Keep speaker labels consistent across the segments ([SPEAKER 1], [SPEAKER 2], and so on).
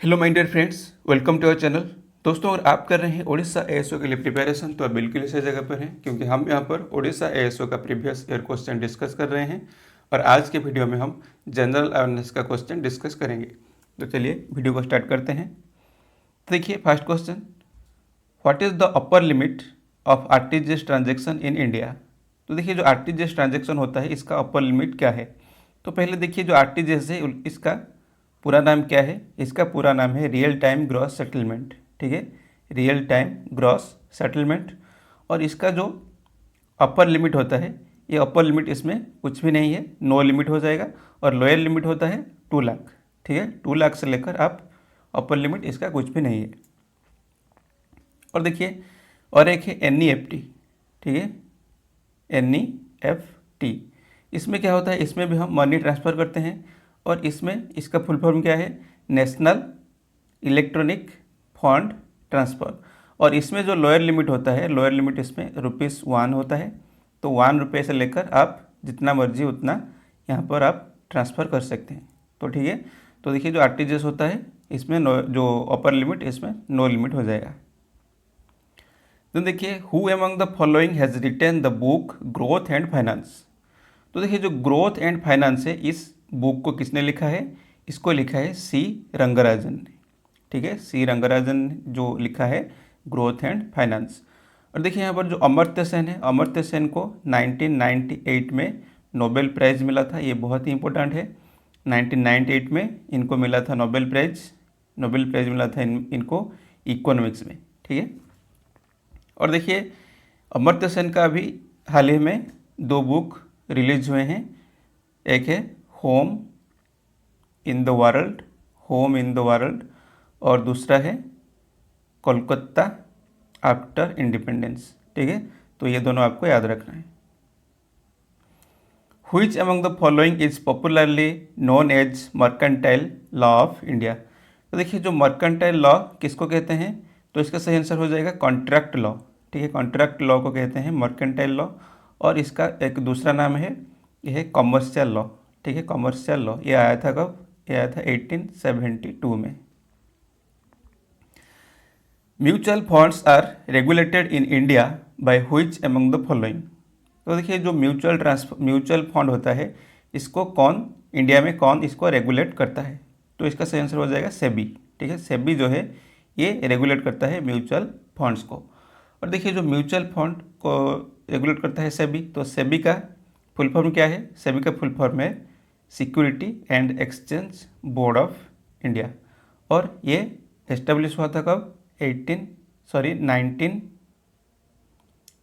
[SPEAKER 1] Hello my dear friends, welcome to our channel. दोस्तों, अगर आप कर रहे हैं ओडिशा एएसओ के लिए प्रिपरेशन तो आप बिल्कुल इसी जगह पर हैं, क्योंकि हम यहाँ पर ओडिशा एएसओ का प्रीवियस ईयर क्वेश्चन डिस्कस कर रहे हैं और आज के वीडियो में हम जनरल अवेयरनेस का क्वेश्चन डिस्कस करेंगे। तो चलिए वीडियो को स्टार्ट करते हैं। तो देखिए first question, what is the upper limit of RTGS transaction in India. तो देखिए जो आरटीजीएस ट्रांजेक्शन होता है इसका अपर लिमिट क्या है। तो पहले देखिए जो आरटीजीएस है इसका पूरा नाम क्या है। इसका पूरा नाम है रियल टाइम ग्रॉस सेटलमेंट। ठीक है, रियल टाइम ग्रॉस सेटलमेंट। और इसका जो अपर लिमिट होता है, ये अपर लिमिट इसमें कुछ भी नहीं है, नो लिमिट हो जाएगा। और लोअर लिमिट होता है 2 लाख। ठीक है, 2 लाख से लेकर आप अपर लिमिट इसका कुछ भी नहीं है। और देखिए और एक है NEFT। ठीक है, NEFT इसमें क्या होता है, इसमें भी हम मनी ट्रांसफ़र करते हैं और इसमें इसका फुल फॉर्म क्या है, नेशनल इलेक्ट्रॉनिक फंड ट्रांसफ़र। और इसमें जो लोअर लिमिट होता है, लोअर लिमिट इसमें ₹1 होता है। तो ₹1 से लेकर आप जितना मर्जी उतना यहाँ पर आप ट्रांसफ़र कर सकते हैं। तो ठीक है, तो देखिए जो आरटीजीएस होता है इसमें जो अपर लिमिट इसमें नो लिमिट हो जाएगा। तो देखिए who among the following has retain the book growth and finance. तो देखिए जो ग्रोथ एंड फाइनेंस है इस बुक को किसने लिखा है, इसको लिखा है सी रंगराजन ने। ठीक है, सी रंगराजन ने जो लिखा है ग्रोथ एंड फाइनेंस। और देखिए यहाँ पर जो अमर्त्य सेन है, अमर्त्य सेन को 1998 में नोबेल प्राइज़ मिला था। ये बहुत ही इंपॉर्टेंट है। 1998 में इनको मिला था नोबेल प्राइज़। नोबेल प्राइज़ मिला था इनको इकोनॉमिक्स में। ठीक है, और देखिए अमर्त्य सेन का अभी हाल ही में 2 बुक रिलीज हुए हैं। एक है home in the world, home in the world, और दूसरा है कोलकाता आफ्टर इंडिपेंडेंस। ठीक है, तो ये दोनों आपको याद रखना है। Which among the following is popularly known as mercantile law of India. तो देखिए जो मर्केंटाइल लॉ किसको कहते हैं, तो इसका सही आंसर हो जाएगा कॉन्ट्रैक्ट लॉ। ठीक है, कॉन्ट्रैक्ट लॉ को कहते हैं मर्केंटाइल लॉ। और इसका एक दूसरा नाम है, यह है कॉमर्शियल लॉ। ठीक है, कॉमर्शियल लॉ ये आया था कब, ये आया था 1872 में। Mutual funds are regulated in India by which among the following. तो देखिए जो म्यूचुअल फंड होता है इसको कौन, इंडिया में कौन इसको रेगुलेट करता है, तो इसका सही आंसर हो जाएगा सेबी। ठीक है, सेबी जो है ये रेगुलेट करता है म्यूचुअल फंड्स को। और देखिए जो म्यूचुअल फंड को रेगुलेट करता है सेबी, तो सेबी का फुल फॉर्म क्या है, सेबी का फुल फॉर्म है security and exchange board of India. और ये एस्टेब्लिश हुआ था कब,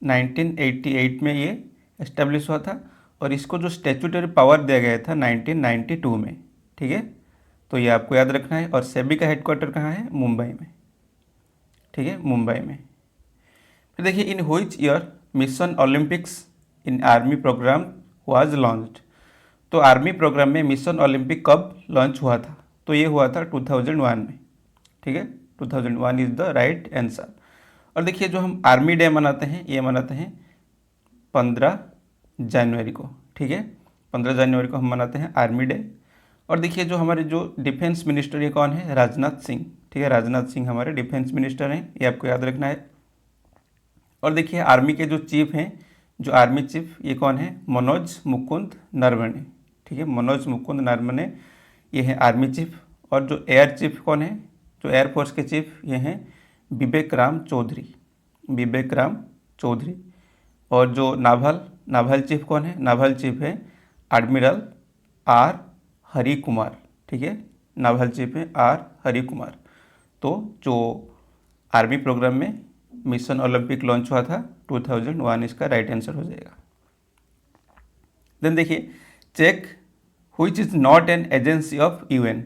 [SPEAKER 1] 1988 में ये एस्टेब्लिश हुआ था। और इसको जो स्टैट्यूटरी पावर दिया गया था 1992 में। ठीक है, तो ये आपको याद रखना है। और सेबी का हेडक्वार्टर कहाँ है, मुंबई में। ठीक है, मुंबई में। फिर देखिए in which year mission Olympics in army programme was launched. तो आर्मी प्रोग्राम में मिशन ओलंपिक कब लॉन्च हुआ था, तो ये हुआ था 2001 में। ठीक है, 2001 इज़ द राइट आंसर। और देखिए जो हम आर्मी डे मनाते हैं ये मनाते हैं 15 जनवरी को। ठीक है, 15 जनवरी को हम मनाते हैं आर्मी डे। और देखिए जो हमारे जो डिफेंस मिनिस्टर ये कौन है, राजनाथ सिंह। ठीक है, राजनाथ सिंह हमारे डिफेंस मिनिस्टर हैं, ये आपको याद रखना है। और देखिए आर्मी के जो चीफ हैं, जो आर्मी चीफ ये कौन है, मनोज मुकुंद नरवणे। ठीक है, मनोज मुकुंद नरवणे ये है आर्मी चीफ। और जो एयर चीफ कौन है, जो एयरफोर्स के चीफ ये हैं विवेक राम चौधरी, विवेक राम चौधरी। और जो नाभल चीफ कौन है, नाभल चीफ है एडमिरल आर हरि कुमार। ठीक है, नाभल चीफ है आर हरि कुमार। तो जो आर्मी प्रोग्राम में मिशन ओलंपिक लॉन्च हुआ था 2001, इसका राइट आंसर हो जाएगा। देन देखिए check which is not an agency of UN.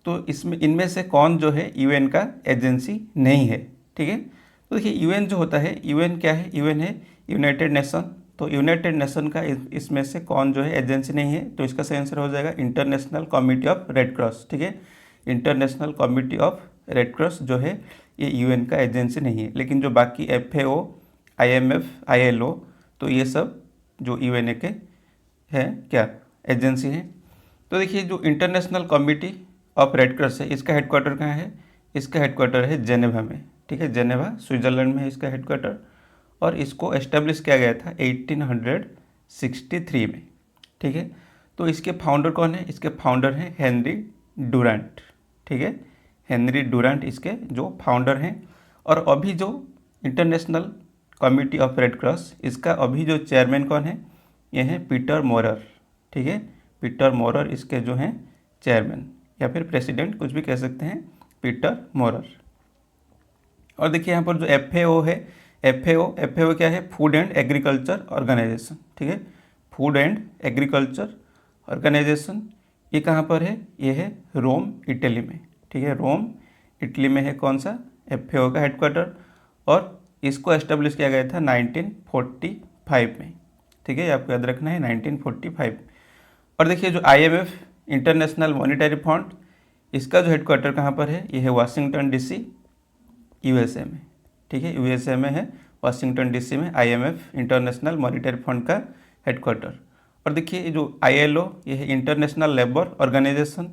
[SPEAKER 1] तो इसमें इनमें से कौन जो है यूएन का एजेंसी नहीं है। ठीक है, तो देखिए यूएन जो होता है, यूएन क्या है, यूएन है यूनाइटेड नेशन। तो यूनाइटेड नेशन का इसमें से कौन जो है एजेंसी नहीं है, तो इसका सही आंसर हो जाएगा international committee of red cross. ठीक है, international committee of red cross जो है ये यूएन का एजेंसी नहीं है। लेकिन जो बाकी FAO, IMF, ILO, तो ये सब जो यूएन के हैं क्या, एजेंसी हैं। तो देखिए जो international committee of red cross है, इसका हेडक्वार्टर कहाँ है? इसका हेडक्वार्टर है जेनेवा में, ठीक है, जेनेवा स्विट्ज़रलैंड में है इसका हेडक्वार्टर। और इसको एस्टेब्लिश किया गया था 1863 में, ठीक है। तो इसके फाउंडर कौन है? इसके फाउंडर हैं हेनरी डुरांट, ठीक है, हेनरी डुरांट इसके जो फाउंडर हैं। और अभी जो international committee of red cross, इसका अभी जो चेयरमैन कौन है? ये हैं पीटर मोरर, ठीक है, पीटर मोरर इसके जो हैं चेयरमैन या फिर प्रेसिडेंट, कुछ भी कह सकते हैं, पीटर मोरर। और देखिए यहाँ पर जो FAO है, FAO क्या है? फूड एंड एग्रीकल्चर ऑर्गेनाइजेशन, ठीक है, फूड एंड एग्रीकल्चर ऑर्गेनाइजेशन। ये कहाँ पर है? ये है रोम, इटली में, ठीक है, रोम, इटली में है कौन सा? FAO का हेडक्वार्टर। और इसको एस्टेब्लिश किया गया था 1945 में, ठीक है, आपको याद रखना है 1945। और देखिए जो IMF, इंटरनेशनल मॉनिटरी फंड, इसका जो हेडक्वार्टर कहाँ पर है? ये है वाशिंगटन DC, USA में, ठीक है, USA में है, वाशिंगटन DC में IMF, इंटरनेशनल मॉनिटरी फंड का हेडक्वार्टर। और देखिए जो ILO, ये है इंटरनेशनल लेबर ऑर्गेनाइजेशन,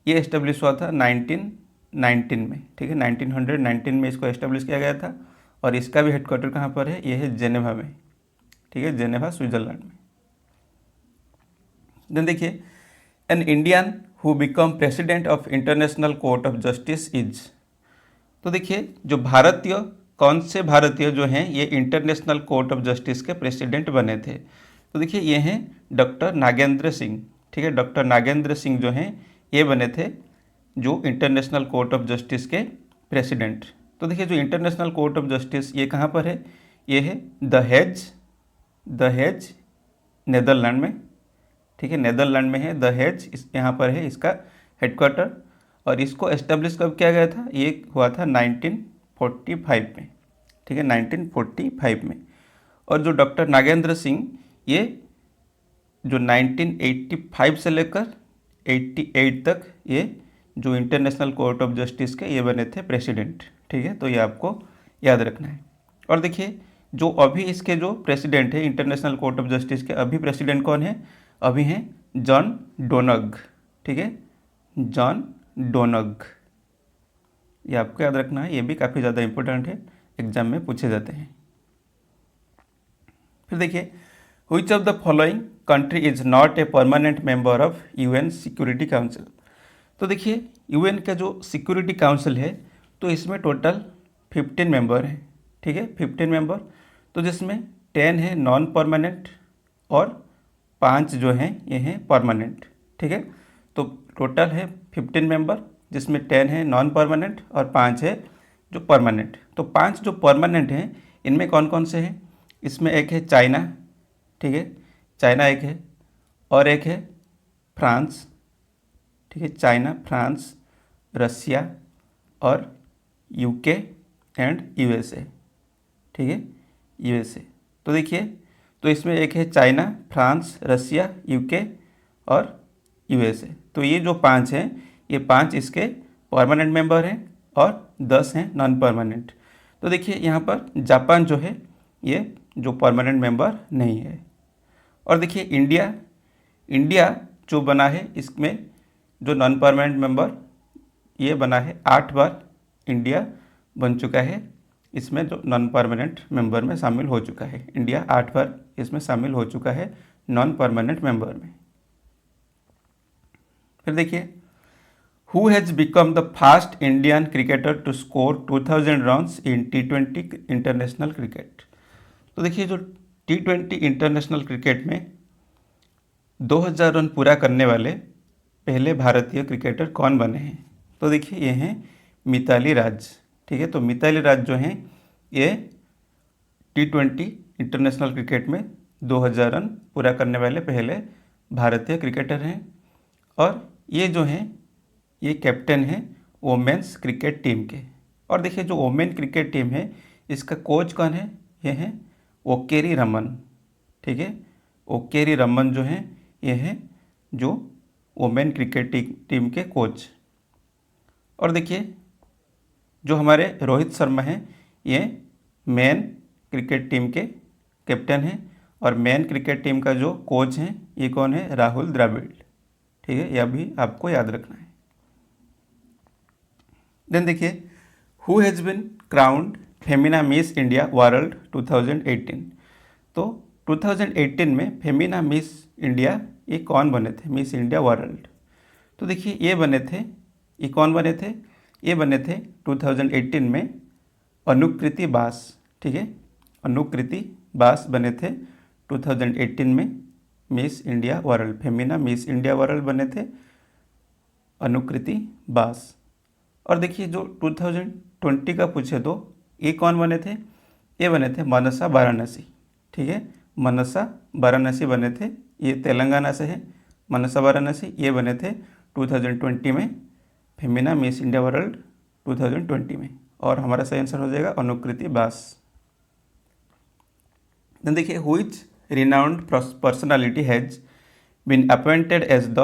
[SPEAKER 1] ये एस्टेब्लिश हुआ था 1919 में, ठीक है, 1919 में इसको एस्टेब्लिश किया गया था। और इसका भी हेडक्वार्टर कहाँ पर है? ये है जेनेवा में, ठीक है, जेनेवा स्विट्ज़रलैंड में। देन देखिए an Indian who become president of international court of justice is. तो देखिए जो भारतीय, कौन से भारतीय जो हैं ये इंटरनेशनल कोर्ट ऑफ जस्टिस के प्रेसिडेंट बने थे? तो देखिए ये हैं डॉक्टर नागेंद्र सिंह, ठीक है, डॉक्टर नागेंद्र सिंह जो हैं ये बने थे जो इंटरनेशनल कोर्ट ऑफ जस्टिस के प्रेसिडेंट। तो देखिए जो इंटरनेशनल कोर्ट ऑफ जस्टिस ये कहाँ पर है? ये है द हेज नेदरलैंड में, ठीक है, नेदरलैंड में है द हेज, इस यहाँ पर है इसका हेडक्वार्टर। और इसको एस्टेब्लिश कब किया गया था? ये हुआ था 1945 में, ठीक है, 1945 में। और जो डॉक्टर नागेंद्र सिंह ये जो 1985 से लेकर 88 तक ये जो इंटरनेशनल कोर्ट ऑफ जस्टिस के ये बने थे प्रेसिडेंट, ठीक है, तो ये आपको याद रखना है। और देखिए जो अभी इसके जो प्रेसिडेंट है इंटरनेशनल कोर्ट ऑफ जस्टिस के, अभी प्रेसिडेंट कौन है? अभी हैं जॉन डोनग, ठीक है, जॉन डोनग, ये आपको याद रखना है, ये भी काफ़ी ज़्यादा इंपॉर्टेंट है, एग्जाम में पूछे जाते हैं। फिर देखिए which of the following country is not a permanent member of UN security council. तो देखिए UN का जो सिक्योरिटी काउंसिल है तो इसमें टोटल 15 मेंबर हैं, ठीक है, 15 मेंबर। तो जिसमें 10 है नॉन परमानेंट और 5 जो हैं ये हैं परमानेंट, ठीक है। तो टोटल है 15 मेंबर, जिसमें 10 है नॉन परमानेंट और 5 है जो परमानेंट। तो 5 जो परमानेंट हैं इनमें कौन कौन से हैं? इसमें एक है चाइना, ठीक है, चाइना एक है, और एक है फ्रांस, ठीक है, चाइना, फ्रांस, रसिया और UK एंड USA, ठीक है, USA। तो देखिए तो इसमें एक है चाइना, फ्रांस, रसिया, UK और USA। तो ये जो 5 हैं ये 5 इसके परमानेंट मेंबर हैं और 10 हैं नॉन परमानेंट। तो देखिए यहाँ पर जापान जो है ये जो परमानेंट मेंबर नहीं है। और देखिए इंडिया जो बना है इसमें जो नॉन परमानेंट मेंबर ये बना है 8 बार इंडिया बन चुका है, इसमें जो नॉन परमानेंट मेंबर में शामिल हो चुका है। इंडिया 8 बार इसमें शामिल हो चुका है नॉन परमानेंट मेंबर में। फिर देखिए who has become the first Indian cricketer to score 2000 runs in T20 international cricket. तो देखिए जो T20 इंटरनेशनल क्रिकेट में 2000 रन पूरा करने वाले पहले भारतीय क्रिकेटर कौन बने हैं? तो देखिए ये हैं मिताली राज, ठीक है। तो मिताली राज जो हैं ये T20 इंटरनेशनल क्रिकेट में 2000 रन पूरा करने वाले पहले भारतीय क्रिकेटर हैं। और ये जो हैं ये कैप्टन हैं वोमेंस क्रिकेट टीम के। और देखिए जो वोमेन क्रिकेट टीम है इसका कोच कौन है? ये हैं ओकेरी रमन, ठीक है, ओकेरी रमन जो हैं ये हैं जो वोमेन क्रिकेट टीम के कोच। और देखिए जो हमारे रोहित शर्मा हैं ये मेन क्रिकेट टीम के कैप्टन हैं और मेन क्रिकेट टीम का जो कोच हैं ये कौन है? राहुल द्रविड़, ठीक है, यह भी आपको याद रखना है। देन देखिए, who has been crowned Femina miss India world 2018। तो 2018 में फेमिना मिस इंडिया ये कौन बने थे, मिस इंडिया वर्ल्ड? तो देखिए ये बने थे, ये कौन बने थे? ये बने थे 2018 में अनुकृति बास। ठीक है, अनुकृति बास बने थे 2018 में miss India world, Femina miss India world बने थे अनुकृति बास। और देखिए जो 2020 का पूछे तो ये कौन बने थे? ये बने थे मनसा वाराणसी। ठीक है, मनसा वाराणसी बने थे, ये तेलंगाना से है। मनसा वाराणसी ये बने थे 2020 में फेमिना मिस इंडिया वर्ल्ड 2020 में, और हमारा सही आंसर हो जाएगा अनुकृति बास। देन देखिए, which renowned personality has been appointed as the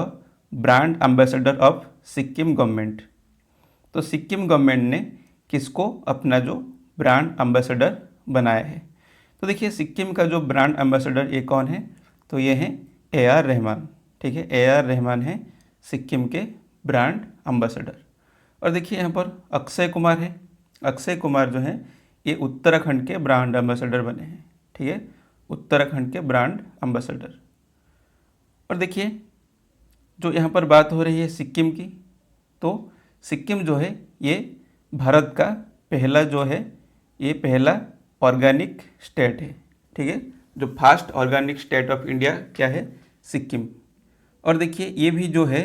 [SPEAKER 1] brand ambassador of Sikkim government. तो सिक्किम गवर्नमेंट ने किसको अपना जो ब्रांड एम्बेसडर बनाया है? तो देखिए सिक्किम का जो ब्रांड एम्बेसडर ये कौन है? तो ये हैं AR रहमान। ठीक है, AR रहमान है सिक्किम के ब्रांड एम्बेसडर। और देखिए यहाँ पर अक्षय कुमार है, अक्षय कुमार जो है ये उत्तराखंड के ब्रांड एम्बेसडर बने हैं। ठीक है, उत्तराखंड के ब्रांड एम्बेसडर। और देखिए जो यहाँ पर बात हो रही है सिक्किम की, तो सिक्किम जो है ये भारत का पहला जो है, ये पहला ऑर्गेनिक स्टेट है। ठीक है, जो first organic state of India क्या है? सिक्किम। और देखिए ये भी जो है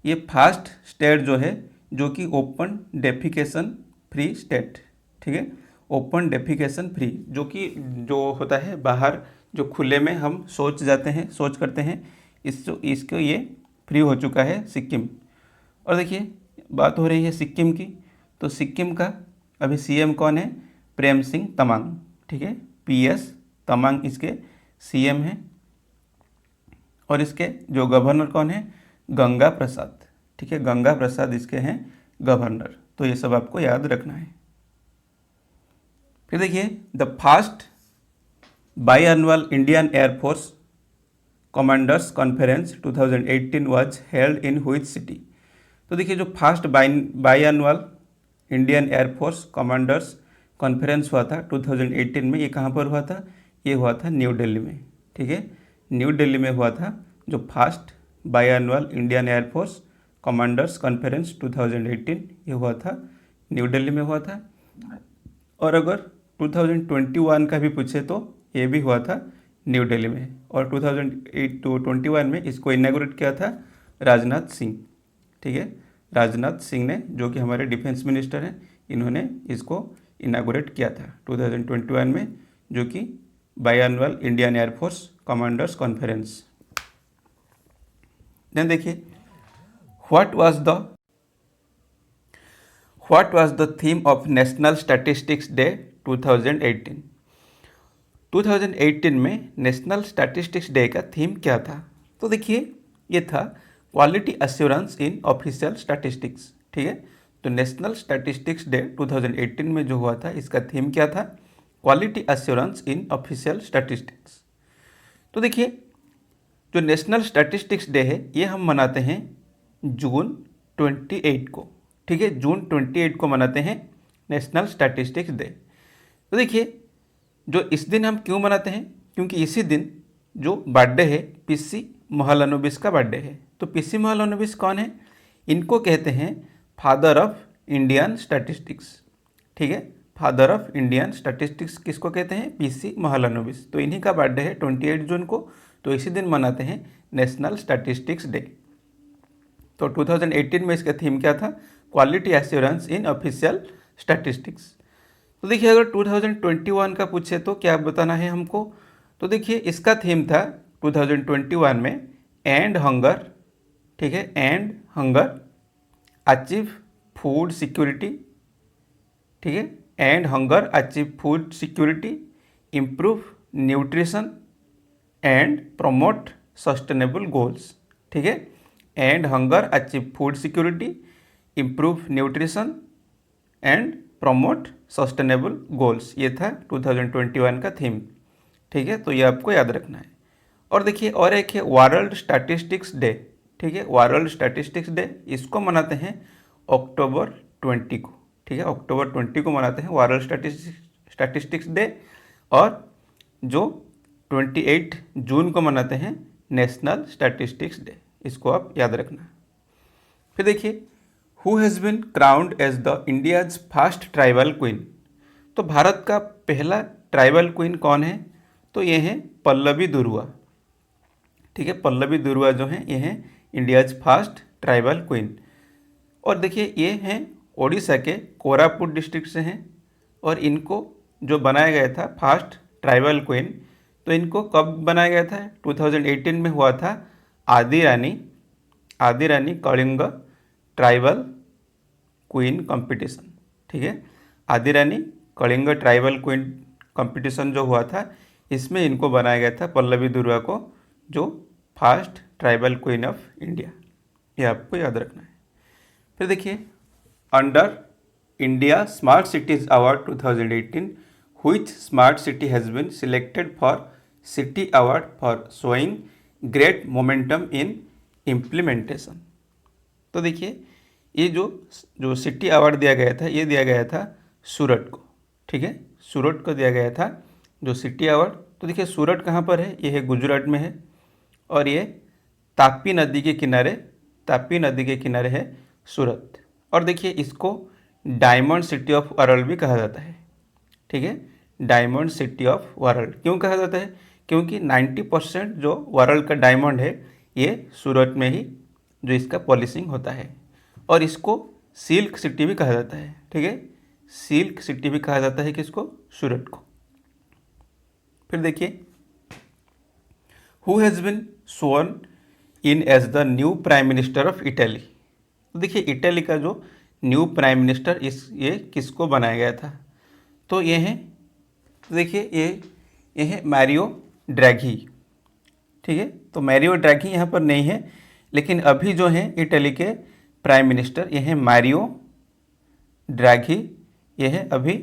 [SPEAKER 1] ये फर्स्ट स्टेट जो है जो कि ओपन डेफिकेशन फ्री स्टेट। ठीक है, ओपन डेफिकेशन फ्री, जो कि जो होता है बाहर जो खुले में हम शौच जाते हैं, शौच करते हैं, इसको ये फ्री हो चुका है सिक्किम। और देखिए बात हो रही है सिक्किम की, तो सिक्किम का अभी CM कौन है? प्रेम सिंह तमांग। ठीक है, PS तमांग इसके CM हैं। और इसके जो गवर्नर कौन है? गंगा प्रसाद। ठीक है, गंगा प्रसाद इसके हैं गवर्नर। तो ये सब आपको याद रखना है। फिर देखिए, the first biannual Indian air force commanders conference 2018 was held in which city? तो देखिए जो first biannual Indian air force commanders conference हुआ था 2018 में, ये कहाँ पर हुआ था? ये हुआ था न्यू दिल्ली में। ठीक है, न्यू दिल्ली में हुआ था जो first biannual Indian air force commanders conference 2018, ये हुआ था न्यू दिल्ली में हुआ था। और अगर 2021 का भी पूछे तो ये भी हुआ था न्यू दिल्ली में, और 2021 में इसको इनॉग्रेट किया था राजनाथ सिंह। ठीक है, राजनाथ सिंह ने, जो कि हमारे डिफेंस मिनिस्टर हैं, इन्होंने इसको इनॉग्रेट किया था 2021 में, जो कि biannual Indian air force commanders conference. Then देखिए, what was the theme of national statistics day 2018? 2018 में नेशनल स्टैटिस्टिक्स डे का थीम क्या था? तो देखिए ये था quality assurance in official statistics. ठीक है, तो नेशनल स्टैटिस्टिक्स डे 2018 में जो हुआ था इसका थीम क्या था? Quality assurance in official statistics. तो देखिए जो नेशनल स्टैटिस्टिक्स डे है ये हम मनाते हैं जून 28 को। ठीक है, जून 28 को मनाते हैं नेशनल स्टैटिस्टिक्स डे। तो देखिए जो इस दिन हम क्यों मनाते हैं? क्योंकि इसी दिन जो बर्थडे है PC महालनोबिस का बर्थडे है। तो PC महालनोबिस कौन है? इनको कहते हैं फादर ऑफ इंडियन स्टैटिस्टिक्स। ठीक है, फादर ऑफ इंडियन स्टैटिस्टिक्स किसको कहते हैं? PC महालनोबिस। तो इन्हीं का बर्थडे है 28 जून को, तो इसी दिन मनाते हैं नेशनल स्टैटिस्टिक्स डे। तो 2018 में इसका थीम क्या था? Quality assurance in official statistics. तो देखिए अगर 2021 का पूछे तो क्या बताना है हमको? तो देखिए इसका थीम था 2021 में एंड हंगर। ठीक है, and hunger, achieve food security. ठीक है, and hunger, achieve food security, improve nutrition and promote sustainable goals. ठीक है, and hunger, achieve food security, improve nutrition and promote sustainable goals, ये था 2021 का थीम। ठीक है, तो ये आपको याद रखना है। और देखिए और एक है वर्ल्ड स्टैटिस्टिक्स डे। ठीक है, वर्ल्ड स्टैटिस्टिक्स डे इसको मनाते हैं अक्टूबर 20 को। ठीक है, अक्टूबर 20 को मनाते हैं वर्ल्ड स्टैटिस्टिक्स डे, और जो 28 जून को मनाते हैं नेशनल स्टैटिस्टिक्स डे। इसको आप याद रखना। फिर देखिए, who has been crowned as the India's first tribal queen. तो भारत का पहला ट्राइबल क्वीन कौन है? तो ये है पल्लवी दुर्वा। ठीक है, पल्लवी दुर्वा जो है ये है इंडियाज फर्स्ट ट्राइबल क्वीन। और देखिए ये हैं ओडिशा के कोरापुट डिस्ट्रिक्ट से हैं, और इनको जो बनाया गया था फर्स्ट ट्राइबल क्वीन, तो इनको कब बनाया गया था? 2018 में हुआ था आदि रानी कलिंग ट्राइबल क्वीन कंपटीशन। ठीक है, आदि रानी कलिंग ट्राइबल क्वीन कंपटीशन जो हुआ था, इसमें इनको बनाया गया था पल्लवी दुर्वा को जो first tribal queen of India. ये आपको याद रखना है। फिर देखिए, under India smart cities award 2018 which smart city has been selected for city award for showing great momentum in implementation. तो देखिए, ये जो सिटी अवार्ड दिया गया था, ये दिया गया था सूरत को। ठीक है, सूरत को दिया गया था जो सिटी अवार्ड। तो देखिए, सूरत कहाँ पर है? ये है गुजरात में है, और ये तापी नदी के किनारे है सूरत। और देखिए, इसको डायमंड सिटी ऑफ वर्ल्ड भी कहा जाता है। ठीक है, डायमंड सिटी ऑफ वर्ल्ड क्यों कहा जाता है? क्योंकि 90% जो वर्ल्ड का डायमंड है ये सूरत में ही जो इसका पॉलिशिंग होता है। और इसको सिल्क सिटी भी कहा जाता है। ठीक है, सिल्क सिटी भी कहा जाता है किसको? सूरत को। फिर देखिए, who has been sworn in as the new prime minister of Italy. तो देखिए, इटली का जो न्यू प्राइम मिनिस्टर ये किसको बनाया गया था? तो ये है, तो देखिए ये है मैरियो ड्रैगी। ठीक है, तो मैरियो ड्रैगी यहाँ पर नहीं है, लेकिन अभी जो है इटली के प्राइम मिनिस्टर ये है मैरियो ड्रैगी, ये है अभी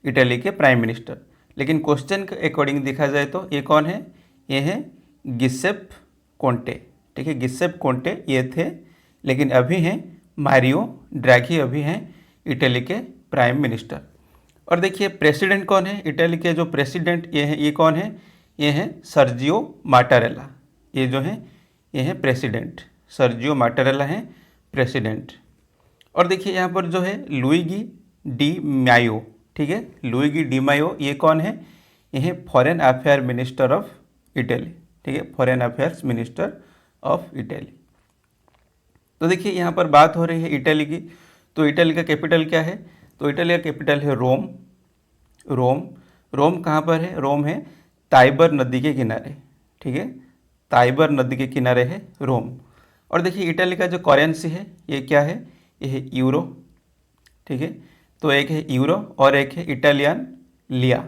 [SPEAKER 1] इटली के प्राइम मिनिस्टर। लेकिन क्वेश्चन के अकॉर्डिंग देखा जाए तो ये कौन है? ये है गिसेप कोंटे। ठीक है, गिसेप कोंटे ये थे, लेकिन अभी हैं मैरियो ड्रैगी, अभी हैं इटली के प्राइम मिनिस्टर। और देखिए, प्रेसिडेंट कौन है? इटली के जो प्रेसिडेंट ये हैं, ये कौन है? ये हैं सर्जियो माटारेला। ये जो हैं ये हैं प्रेसिडेंट, सर्जियो माटारेला हैं प्रेसिडेंट। और देखिए, यहाँ पर जो है लुइगी डी मायो। ठीक है, लुइगी डी मायो ये कौन है? ये है foreign affair minister of Italy. ठीक है, foreign affairs minister of Italy. तो देखिए, यहाँ पर बात हो रही है इटली की, तो इटली का कैपिटल क्या है? तो इटली का कैपिटल है रोम। रोम कहाँ पर है? रोम है ताइबर नदी के किनारे। ठीक है, ताइबर नदी के किनारे है रोम। और देखिए, इटली का जो करेंसी है ये क्या है? ये है यूरो। ठीक है, तो एक है यूरो और एक है इटालियन लिया।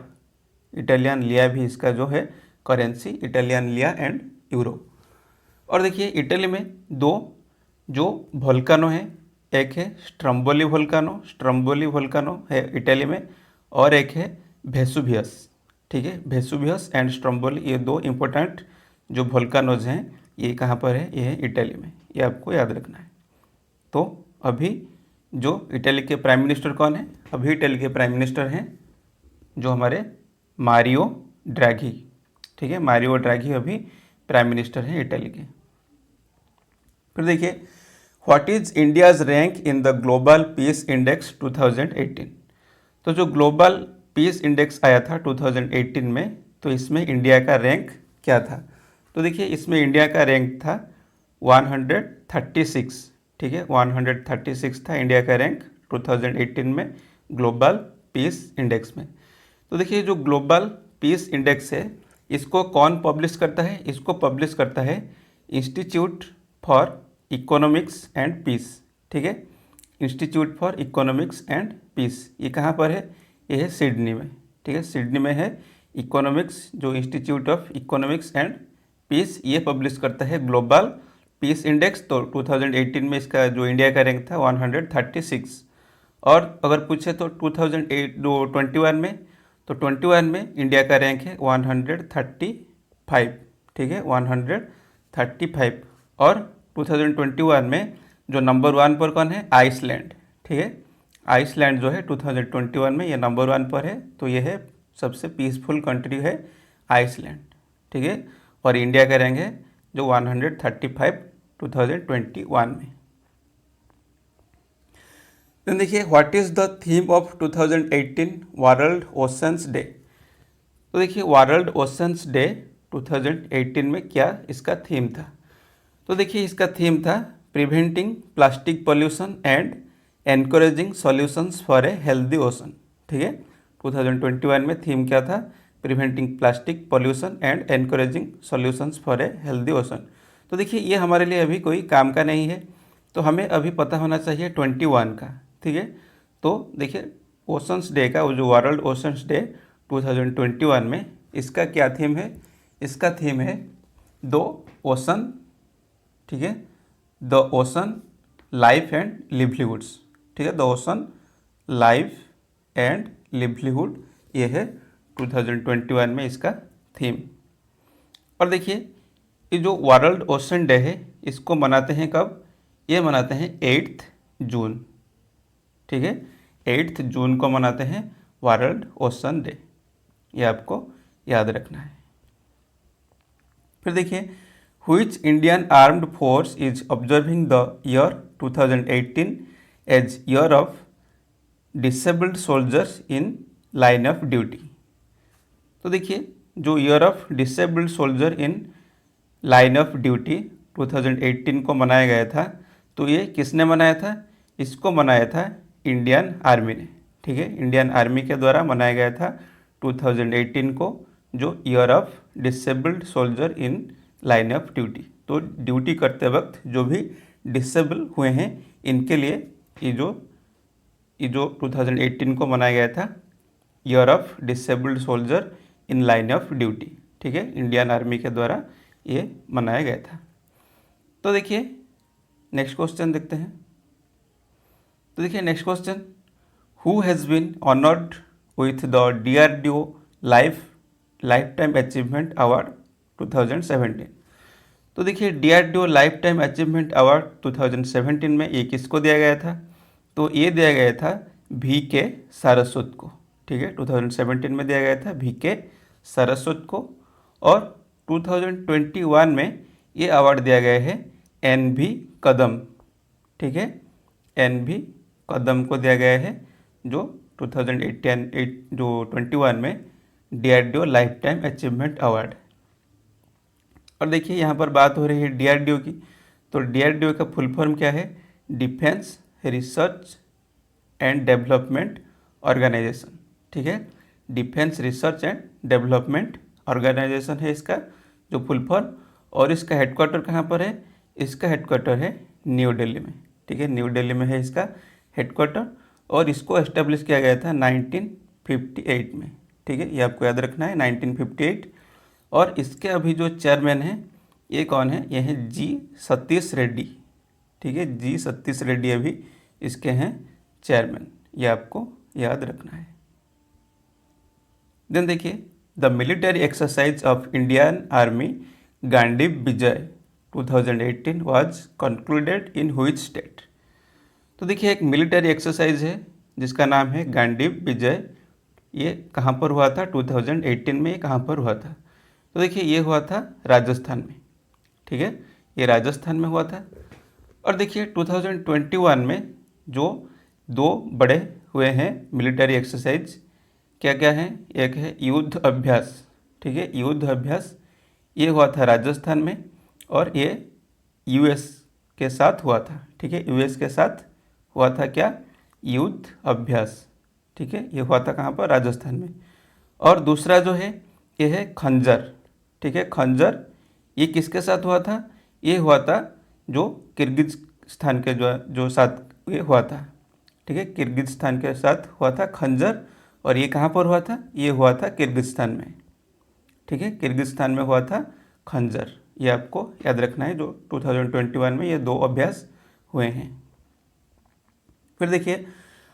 [SPEAKER 1] इटालियन लिया भी इसका जो है करेंसी, इटालियन लिया एंड यूरो। और देखिए, इटली में दो जो वोल्कानो है, एक है स्ट्रम्बोली वोल्कानो है इटली में, और एक है वेसुवियस। ठीक है, वेसुवियस एंड स्ट्रम्बोली, ये दो इम्पोर्टेंट जो वोल्कानोज हैं ये कहाँ पर है? ये है इटली में। ये आपको याद रखना है। तो अभी जो इटली के प्राइम मिनिस्टर कौन है? अभी इटली के प्राइम मिनिस्टर हैं जो हमारे मारियो ड्रैगी। ठीक है, मारियो ड्रैगी अभी प्राइम मिनिस्टर हैं इटली के। फिर देखिए, what is India's rank in the global peace index 2018। तो जो ग्लोबल पीस इंडेक्स आया था 2018 में, तो इसमें इंडिया का रैंक क्या था? तो देखिए, इसमें इंडिया का रैंक था 136। ठीक है, 136 था इंडिया का रैंक 2018 में ग्लोबल पीस इंडेक्स में। तो देखिए, जो ग्लोबल पीस इंडेक्स है इसको कौन पब्लिश करता है? इसको पब्लिश करता है institute for economics and peace. ठीक है, institute for economics and peace, ये कहाँ पर है? ये है सिडनी में। ठीक है, सिडनी में है इकोनॉमिक्स, जो institute of economics and peace, ये पब्लिश करता है ग्लोबल पीस इंडेक्स। तो 2018 में इसका जो इंडिया का रैंक था 136। और अगर पूछे तो 2021 में, तो 21 में इंडिया का रैंक है 135। ठीक है, 135। और 2021 में जो नंबर 1 पर कौन है? आइसलैंड। ठीक है, आइसलैंड जो है 2021 में ये नंबर 1 पर है, तो ये है सबसे पीसफुल कंट्री है आइसलैंड, ठीक है। और इंडिया का रैंक है जो 135 2021 में। तो देखिए what is the theme of 2018 world oceans day. तो देखिए वर्ल्ड ओशंस डे 2018 में क्या इसका थीम था। तो देखिए इसका थीम था preventing plastic pollution and encouraging solutions for a healthy ocean, ठीक है। 2021 में थीम क्या था, preventing plastic pollution and encouraging solutions for a healthy ocean. तो देखिए ये हमारे लिए अभी कोई काम का नहीं है, तो हमें अभी पता होना चाहिए 21 का, ठीक है। तो देखिए ओशंस डे का, वो जो वर्ल्ड ओशंस डे 2021 में इसका क्या थीम है, इसका थीम है द ओशन, ठीक है, द ओशन लाइफ एंड लिवलीहुड्स, ठीक है, the ocean life and livelihood, ये है 2021 में इसका थीम। और देखिए ये जो वर्ल्ड ओशन डे है इसको मनाते हैं कब, ये मनाते हैं 8 जून, ठीक है, 8 जून को मनाते हैं वर्ल्ड ओशन डे, ये आपको याद रखना है। फिर देखिए which Indian armed force is observing the year 2018 as year of disabled soldiers in line of duty। तो देखिए जो year of disabled soldier in line of duty 2018 को मनाया गया था, तो ये किसने मनाया था, इसको मनाया था इंडियन आर्मी ने, ठीक है, इंडियन आर्मी के द्वारा मनाया गया था 2018 को, जो year of disabled soldier in line of duty. तो ड्यूटी करते वक्त जो भी डिसेबल हुए हैं इनके लिए ये जो 2018 को मनाया गया था year of disabled soldier in line of duty, ठीक है, इंडियन आर्मी के द्वारा ये मनाया गया था। तो देखिए नेक्स्ट क्वेश्चन देखते हैं। तो देखिए next question, who has been honoured with the DRDO lifetime achievement award 2017। तो देखिए DRDO lifetime achievement award 2017 में ये किसको दिया गया था, तो ये दिया गया था VK सारस्वत को, ठीक है, 2017 में दिया गया था VK सारस्वत को। और 2021 में ये अवार्ड दिया गया है NV कदम, ठीक है, NV कदम को दिया गया है, जो 2021 में DRDO lifetime achievement award. और देखिए यहाँ पर बात हो रही है DRDO की, तो DRDO का फुल फॉर्म क्या है, defence research and development organisation, ठीक है, defence research and development organisation है इसका जो फुल फॉर्म। और इसका हेडक्वार्टर कहाँ पर है, इसका हेडक्वार्टर है न्यू दिल्ली में, ठीक है, न्यू दिल्ली में है इसका हेडक्वार्टर। और इसको एस्टेब्लिश किया गया था 1958 में, ठीक है, ये आपको याद रखना है 1958। और इसके अभी जो चेयरमैन हैं ये कौन है, ये हैं G सतीश रेड्डी, ठीक है, G सतीश रेड्डी अभी इसके हैं चेयरमैन, ये आपको याद रखना है। देन देखिए the military exercise of Indian army Gandiv Vijay 2018 was concluded in which state. तो देखिए एक मिलिट्री एक्सरसाइज है जिसका नाम है गांडीव विजय, ये कहाँ पर हुआ था 2018 में, ये कहाँ पर हुआ था, तो देखिए ये हुआ था राजस्थान में, ठीक है, ये राजस्थान में हुआ था। और देखिए 2021 में जो 2 बड़े हुए हैं मिलिट्री एक्सरसाइज, क्या क्या हैं, एक है युद्ध अभ्यास, ठीक है, युद्ध अभ्यास ये हुआ था राजस्थान में, और ये US के साथ हुआ था, ठीक है, US के साथ हुआ था क्या, युद्ध अभ्यास, ठीक है, ये हुआ था कहाँ पर, राजस्थान में। और दूसरा जो है ये है खंजर, ठीक है, खंजर ये किसके साथ हुआ था, ये हुआ था जो किर्गिज़स्तान के जो साथ ये हुआ था, ठीक है, किर्गिज़स्तान के साथ हुआ था खंजर। और ये कहाँ पर हुआ था, ये हुआ था किर्गिज़स्तान में, ठीक है, किर्गिज़स्तान में हुआ था खंजर, ये आपको याद रखना है, जो 2021 में ये 2 अभ्यास हुए हैं। फिर देखिए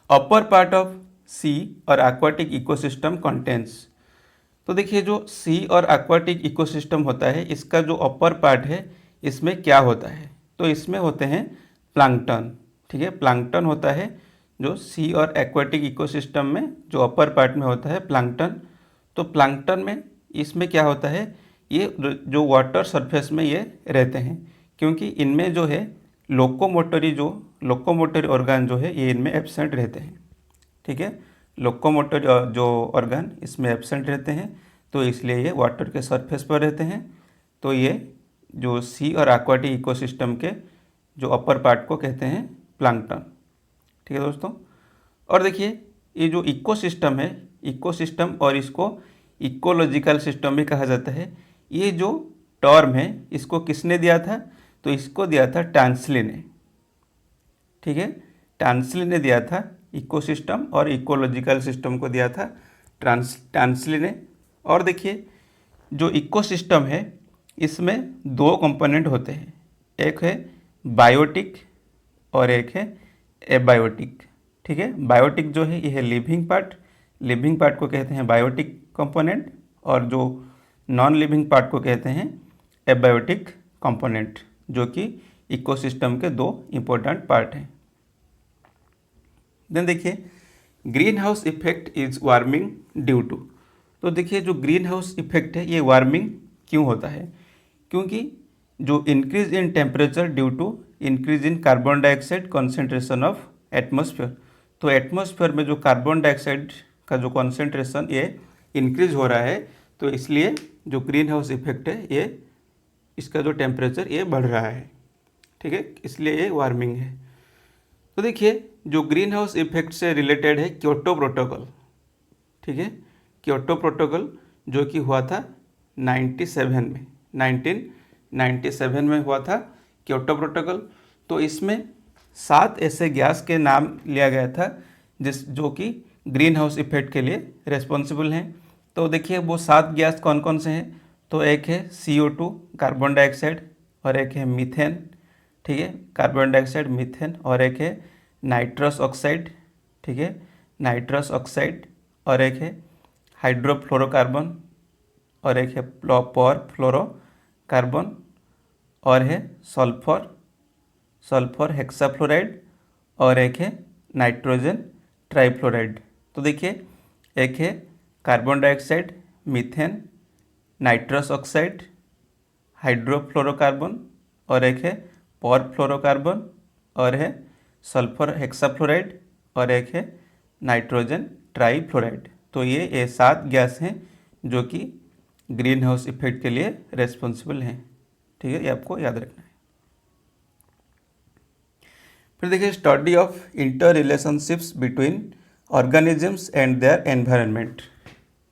[SPEAKER 1] अपर पार्ट ऑफ सी और एक्वाटिक इकोसिस्टम कंटेंट्स। तो देखिए जो सी और एक्वाटिक इकोसिस्टम होता है इसका जो अपर पार्ट है इसमें क्या होता है, तो इसमें होते हैं प्लांक्टन, ठीक है, प्लांक्टन होता है जो सी और एक्वाटिक इकोसिस्टम में जो अपर पार्ट में होता है प्लैंकटन, तो प्लैंकटन में इसमें क्या होता है, ये जो वाटर सरफेस में ये रहते हैं, क्योंकि इनमें जो है लोकोमोटरी ऑर्गन जो है ये इनमें एब्सेंट रहते हैं। ठीक है, लोकोमोटरी जो ऑर्गन इसमें एब्सेंट रहते हैं, तो इसलिए ये वाटर के सरफेस पर रहते हैं। तो ये जो सी और एक्वाटिक इकोसिस्टम के जो अपर पार्ट को कहते हैं प्लैंकटन। ठीक है दोस्तों, और देखिए ये जो इकोसिस्टम है, इकोसिस्टम और इसको इकोलॉजिकल सिस्टम भी कहा जाता है। ये जो टर्म है इसको किसने दिया था, तो इसको दिया था टैंसली ने। ठीक है, टैंसली ने दिया था, इकोसिस्टम और इकोलॉजिकल सिस्टम को दिया था टैंसली ने। और देखिए जो इकोसिस्टम है इसमें दो कंपोनेंट होते हैं, एक है बायोटिक और एक है एबायोटिक। ठीक है, बायोटिक जो है ये है लिविंग पार्ट को कहते हैं बायोटिक कंपोनेंट, और जो नॉन लिविंग पार्ट को कहते हैं एबायोटिक कंपोनेंट, जो कि इकोसिस्टम के दो इम्पोर्टेंट पार्ट हैं। देन देखिए greenhouse effect is warming due to, तो देखिए जो ग्रीन हाउस इफेक्ट है ये वार्मिंग क्यों होता है, क्योंकि जो increase in temperature due to increase in carbon dioxide concentration of atmosphere, तो एटमॉस्फेयर में जो कार्बन डाइऑक्साइड का जो कॉन्सेंट्रेशन ये इंक्रीज हो रहा है, तो इसलिए जो ग्रीन हाउस इफेक्ट है ये इसका जो टेम्परेचर ये बढ़ रहा है। ठीक है, इसलिए ये वार्मिंग है। तो देखिए जो ग्रीन हाउस इफेक्ट से रिलेटेड है क्योटो प्रोटोकॉल। ठीक है, क्योटो प्रोटोकॉल जो कि हुआ था 1997 में हुआ था क्योटो प्रोटोकॉल। तो इसमें 7 ऐसे गैस के नाम लिया गया था जो कि ग्रीन हाउस इफेक्ट के लिए रिस्पॉन्सिबल हैं। तो देखिए वो 7 गैस कौन कौन से हैं, तो एक है CO2 कार्बन डाइऑक्साइड, और एक है मीथेन। ठीक है, कार्बन डाइऑक्साइड मीथेन, और एक है नाइट्रस ऑक्साइड। ठीक है, नाइट्रस ऑक्साइड, और एक है हाइड्रोफ्लोरोकार्बन, और एक है फ्लोरोकार्बन, और है सल्फर हेक्साफ्लोराइड, और एक है नाइट्रोजन ट्राइफ्लोराइड। तो देखिए एक है carbon dioxide, methane, nitrous oxide, hydrofluorocarbon, और एक है परफ्लोरोकार्बन, और है सल्फर हेक्साफ्लोराइड, और एक है नाइट्रोजन ट्राइफ्लोराइड। तो ये 7 गैस हैं जो कि ग्रीन हाउस इफेक्ट के लिए रेस्पॉन्सिबल हैं। ठीक है, ये आपको याद रखना है। फिर देखिए study of inter relationships between organisms and their environment.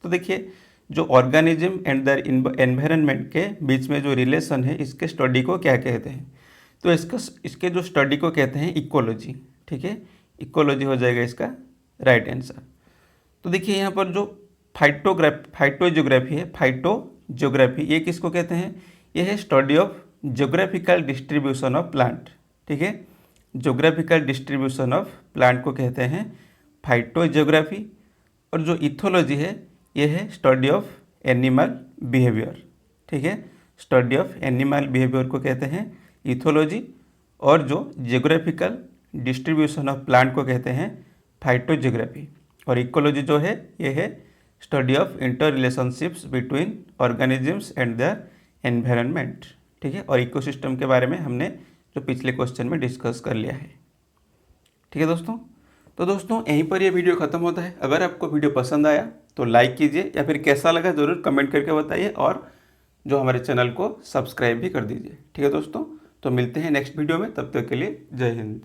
[SPEAKER 1] तो देखिए जो ऑर्गेनिज्म एंड देयर एनवायरनमेंट के बीच में जो रिलेशन है इसके स्टडी को क्या कहते हैं, तो इसके जो स्टडी को कहते हैं इकोलॉजी। ठीक है, इकोलॉजी हो जाएगा इसका राइट आंसर। तो देखिए यहाँ पर जो फाइटोजियोग्राफी है, फाइटोजियोग्राफी ये किसको कहते हैं, ये है study of geographical distribution of plant. ठीक है, ज्योग्राफिकल डिस्ट्रीब्यूशन ऑफ प्लांट को कहते हैं फाइटोजियोग्राफी। और जो इथोलॉजी है ये है स्टडी ऑफ एनिमल बिहेवियर। ठीक है, स्टडी ऑफ एनिमल बिहेवियर को कहते हैं इथोलॉजी, और जो जियोग्राफिकल डिस्ट्रीब्यूशन ऑफ प्लांट को कहते हैं फाइटोजियोग्राफी। और इकोलॉजी जो है ये है study of inter relationships between organisms and their environment. ठीक है, और इकोसिस्टम के बारे में हमने जो पिछले क्वेश्चन में डिस्कस कर लिया है। ठीक है दोस्तों, तो दोस्तों यहीं पर ये वीडियो ख़त्म होता है। अगर आपको वीडियो पसंद आया तो लाइक कीजिए, या फिर कैसा लगा ज़रूर कमेंट करके बताइए, और जो हमारे चैनल को सब्सक्राइब भी कर दीजिए। ठीक है दोस्तों, तो मिलते हैं नेक्स्ट वीडियो में, तब तक के लिए जय हिंद।